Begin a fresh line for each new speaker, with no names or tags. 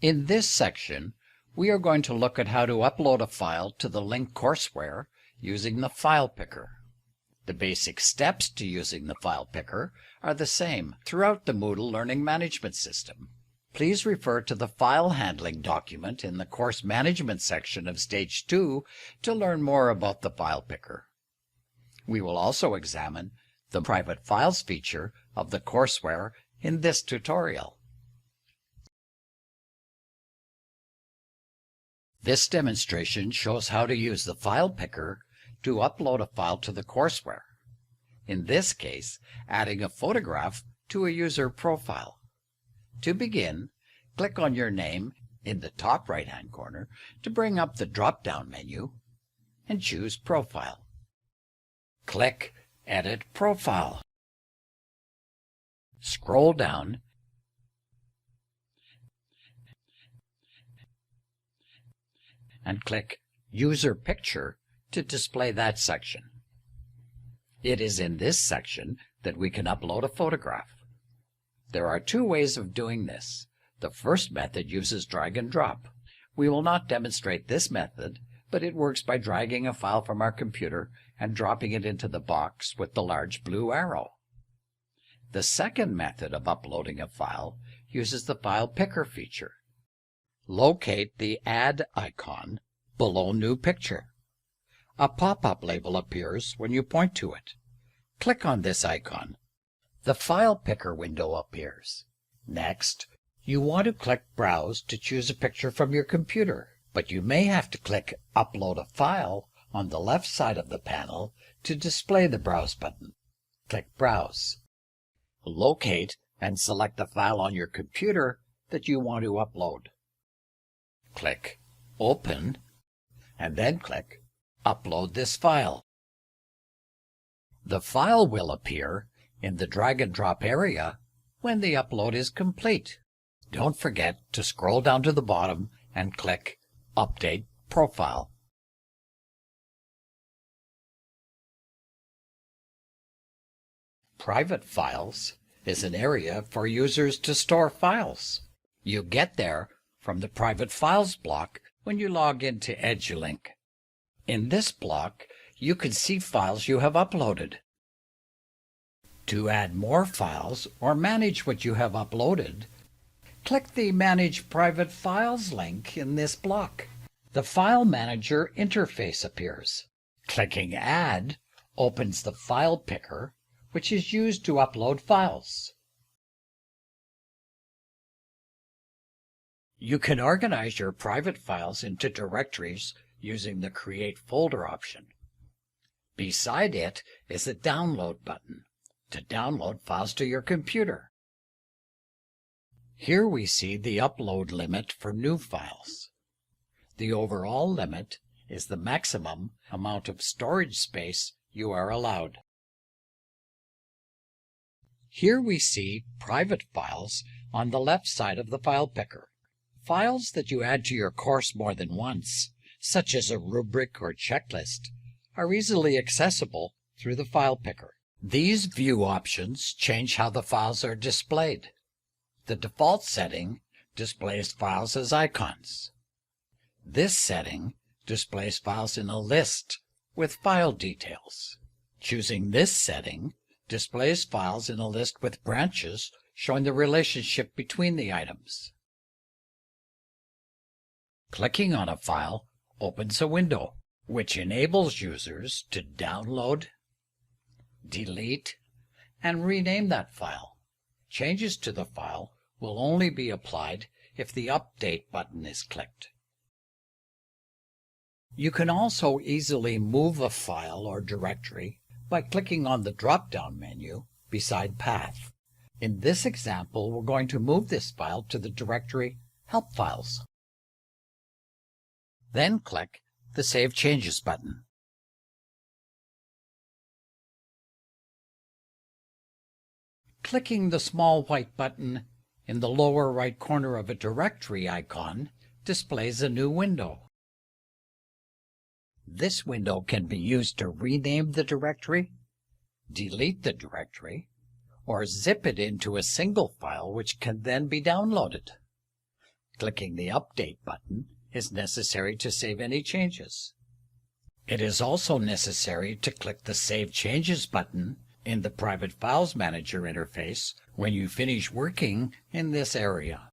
In this section, we are going to look at how to upload a file to the linked courseware using the file picker. The basic steps to using the file picker are the same throughout the Moodle Learning Management System. Please refer to the file handling document in the course management section of Stage 2 to learn more about the file picker. We will also examine the private files feature of the courseware in this tutorial. This demonstration shows how to use the file picker to upload a file to the courseware. In this case, adding a photograph to a user profile. To begin, click on your name in the top right-hand corner to bring up the drop-down menu and choose Profile. Click Edit Profile. Scroll down and click User Picture to display that section. It is in this section that we can upload a photograph. There are two ways of doing this. The first method uses drag and drop. We will not demonstrate this method, but it works by dragging a file from our computer and dropping it into the box with the large blue arrow. The second method of uploading a file uses the file picker feature. Locate the Add icon below New Picture. A pop-up label appears when you point to it. Click on this icon. The file picker window appears. Next, you want to click Browse to choose a picture from your computer, but you may have to click Upload a File on the left side of the panel to display the Browse button. Click Browse. Locate and select the file on your computer that you want to upload. Click Open, and then click Upload this file. The file will appear in the drag and drop area when the upload is complete. Don't forget to scroll down to the bottom and click Update Profile. Private Files is an area for users to store files. You get there from the Private Files block when you log into EduLink. In this block, you can see files you have uploaded. To add more files or manage what you have uploaded, click the Manage Private Files link in this block. The File Manager interface appears. Clicking Add opens the file picker, which is used to upload files. You can organize your private files into directories using the Create Folder option. Beside it is a Download button to download files to your computer. Here we see the upload limit for new files. The overall limit is the maximum amount of storage space you are allowed. Here we see private files on the left side of the file picker. Files that you add to your course more than once, such as a rubric or checklist, are easily accessible through the file picker. These view options change how the files are displayed. The default setting displays files as icons. This setting displays files in a list with file details. Choosing this setting displays files in a list with branches showing the relationship between the items. Clicking on a file opens a window which enables users to download, delete, and rename that file. Changes to the file will only be applied if the Update button is clicked. You can also easily move a file or directory by clicking on the drop-down menu beside Path. In this example, we're going to move this file to the directory Help Files. Then click the Save Changes button. Clicking the small white button in the lower right corner of a directory icon displays a new window. This window can be used to rename the directory, delete the directory, or zip it into a single file which can then be downloaded. Clicking the Update button is necessary to save any changes. It is also necessary to click the Save Changes button in the Private Files Manager interface when you finish working in this area.